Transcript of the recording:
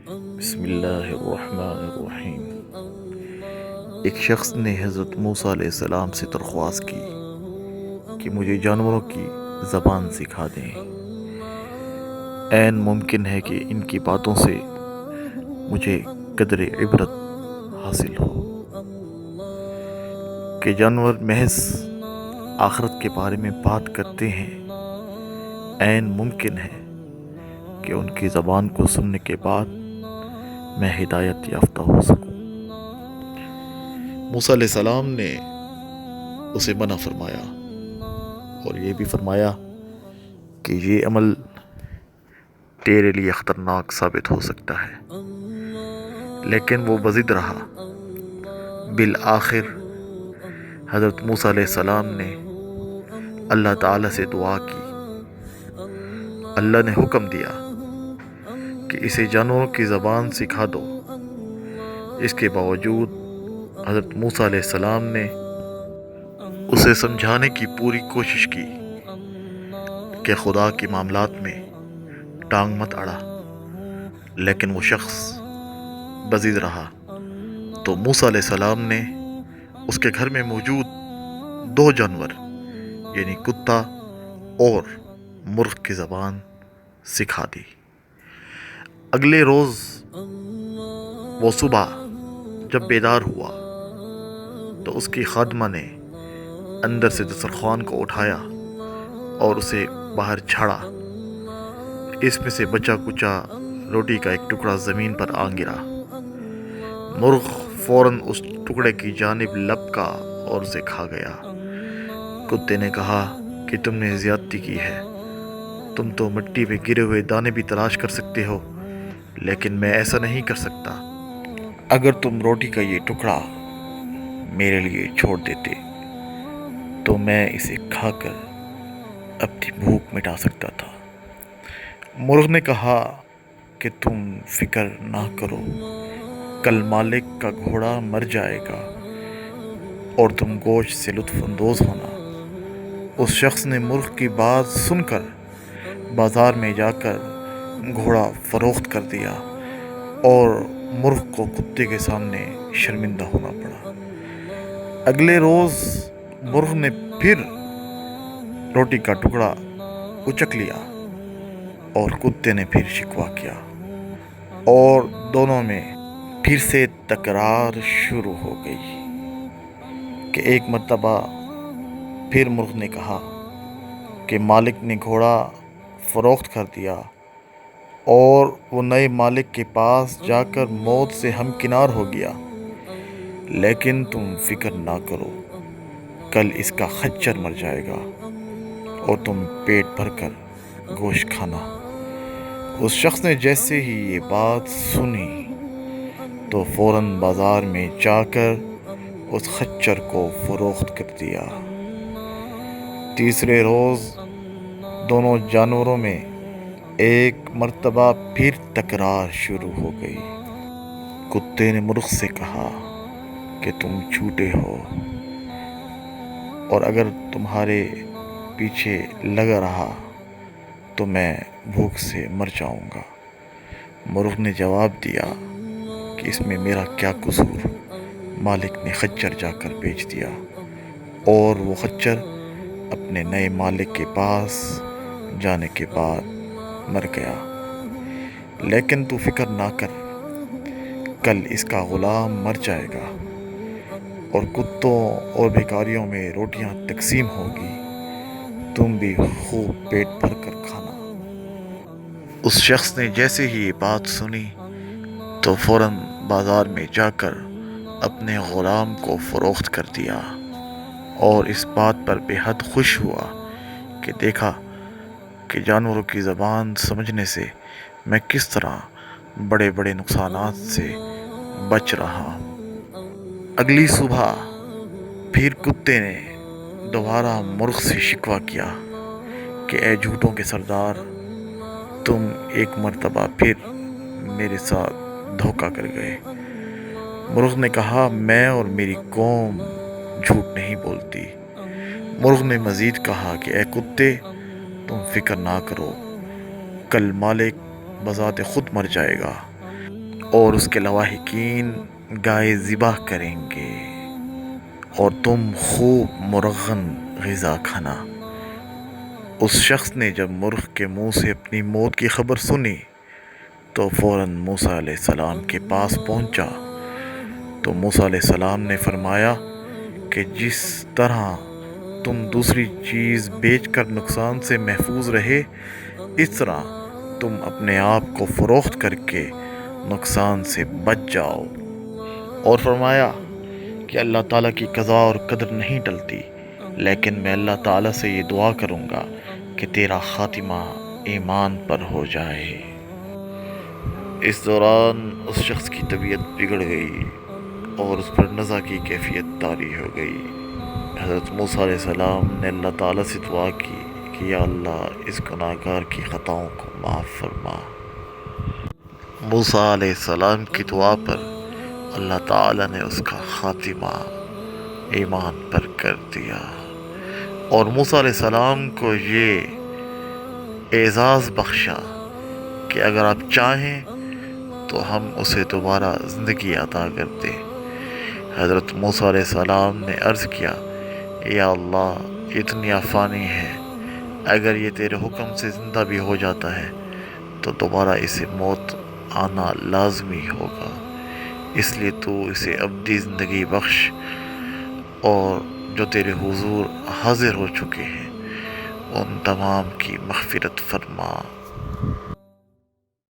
بسم اللہ الرحمن الرحیم۔ ایک شخص نے حضرت موسیٰ علیہ السلام سے درخواست کی کہ مجھے جانوروں کی زبان سکھا دیں۔ عین ممکن ہے کہ ان کی باتوں سے مجھے قدر عبرت حاصل ہو کہ جانور محض آخرت کے بارے میں بات کرتے ہیں۔ عین ممکن ہے کہ ان کی زبان کو سننے کے بعد میں ہدایت یافتہ ہو سکوں۔ موسیٰ علیہ السلام نے اسے منع فرمایا اور یہ بھی فرمایا کہ یہ عمل تیرے لیے خطرناک ثابت ہو سکتا ہے، لیکن وہ بضد رہا۔ بالآخر حضرت موسیٰ علیہ السلام نے اللہ تعالیٰ سے دعا کی۔ اللہ نے حکم دیا کہ اسے جانوروں کی زبان سکھا دو۔ اس کے باوجود حضرت موسیٰ علیہ السلام نے اسے سمجھانے کی پوری کوشش کی کہ خدا کے معاملات میں ٹانگ مت اڑا، لیکن وہ شخص بضد رہا۔ تو موسیٰ علیہ السلام نے اس کے گھر میں موجود 2 جانور یعنی کتا اور مرغ کی زبان سکھا دی۔ اگلے روز وہ صبح جب بیدار ہوا تو اس کی خادمہ نے اندر سے دسترخوان کو اٹھایا اور اسے باہر جھاڑا۔ اس میں سے بچا کچا روٹی کا ایک ٹکڑا زمین پر آ گرا۔ مرغ فوراً اس ٹکڑے کی جانب لپکا اور اسے کھا گیا۔ کتے نے کہا کہ تم نے زیادتی کی ہے، تم تو مٹی میں گرے ہوئے دانے بھی تلاش کر سکتے ہو، لیکن میں ایسا نہیں کر سکتا۔ اگر تم روٹی کا یہ ٹکڑا میرے لیے چھوڑ دیتے تو میں اسے کھا کر اپنی بھوک مٹا سکتا تھا۔ مرغ نے کہا کہ تم فکر نہ کرو، کل مالک کا گھوڑا مر جائے گا اور تم گوشت سے لطف اندوز ہونا۔ اس شخص نے مرغ کی بات سن کر بازار میں جا کر گھوڑا فروخت کر دیا اور مرغ کو کتے کے سامنے شرمندہ ہونا پڑا۔ اگلے روز مرغ نے پھر روٹی کا ٹکڑا اچک لیا اور کتے نے پھر شکوہ کیا اور دونوں میں پھر سے تکرار شروع ہو گئی کہ ایک مرتبہ پھر مرغ نے کہا کہ مالک نے گھوڑا فروخت کر دیا اور وہ نئے مالک کے پاس جا کر موت سے ہمکنار ہو گیا، لیکن تم فکر نہ کرو، کل اس کا خچر مر جائے گا اور تم پیٹ بھر کر گوشت کھانا۔ اس شخص نے جیسے ہی یہ بات سنی تو فوراً بازار میں جا کر اس خچر کو فروخت کر دیا۔ تیسرے روز دونوں جانوروں میں ایک مرتبہ پھر تکرار شروع ہو گئی۔ کتے نے مرغ سے کہا کہ تم جھوٹے ہو اور اگر تمہارے پیچھے لگا رہا تو میں بھوک سے مر جاؤں گا۔ مرغ نے جواب دیا کہ اس میں میرا کیا قصور، مالک نے خچر جا کر بیچ دیا اور وہ خچر اپنے نئے مالک کے پاس جانے کے بعد مر گیا، لیکن تو فکر نہ کر، کل اس کا غلام مر جائے گا اور کتوں اور بھکاریوں میں روٹیاں تقسیم ہوگی، تم بھی خوب پیٹ بھر کر کھانا۔ اس شخص نے جیسے ہی یہ بات سنی تو فوراً بازار میں جا کر اپنے غلام کو فروخت کر دیا اور اس بات پر بے حد خوش ہوا کہ دیکھا کہ جانوروں کی زبان سمجھنے سے میں کس طرح بڑے بڑے نقصانات سے بچ رہا ہوں۔ اگلی صبح پھر کتے نے دوبارہ مرغ سے شکوہ کیا کہ اے جھوٹوں کے سردار، تم ایک مرتبہ پھر میرے ساتھ دھوکہ کر گئے۔ مرغ نے کہا میں اور میری قوم جھوٹ نہیں بولتی۔ مرغ نے مزید کہا کہ اے کتے، تم فکر نہ کرو، کل مالک بذات خود مر جائے گا اور اس کے لواحقین گائے ذبح کریں گے اور تم خوب مرغن غذا کھانا۔ اس شخص نے جب مرغ کے منہ سے اپنی موت کی خبر سنی تو فوراً موسیٰ علیہ السلام کے پاس پہنچا، تو موسیٰ علیہ السلام نے فرمایا کہ جس طرح تم دوسری چیز بیچ کر نقصان سے محفوظ رہے، اس طرح تم اپنے آپ کو فروخت کر کے نقصان سے بچ جاؤ۔ اور فرمایا کہ اللہ تعالیٰ کی قضا اور قدر نہیں ٹلتی، لیکن میں اللہ تعالیٰ سے یہ دعا کروں گا کہ تیرا خاتمہ ایمان پر ہو جائے۔ اس دوران اس شخص کی طبیعت بگڑ گئی اور اس پر نزع کی کیفیت طاری ہو گئی۔ حضرت موسیٰ علیہ السلام نے اللہ تعالیٰ سے دعا کی کہ یا اللہ اس گناہگار کی خطاؤں کو معاف فرما۔ موسیٰ علیہ السلام کی دعا پر اللہ تعالیٰ نے اس کا خاتمہ ایمان پر کر دیا، اور موسیٰ علیہ السلام کو یہ اعزاز بخشا کہ اگر آپ چاہیں تو ہم اسے دوبارہ زندگی عطا کر دیں۔ حضرت موسیٰ علیہ السلام نے عرض کیا یا اللہ یہ دنیا فانی ہے، اگر یہ تیرے حکم سے زندہ بھی ہو جاتا ہے تو دوبارہ اسے موت آنا لازمی ہوگا، اس لیے تو اسے ابدی زندگی بخش، اور جو تیرے حضور حاضر ہو چکے ہیں ان تمام کی مغفرت فرما۔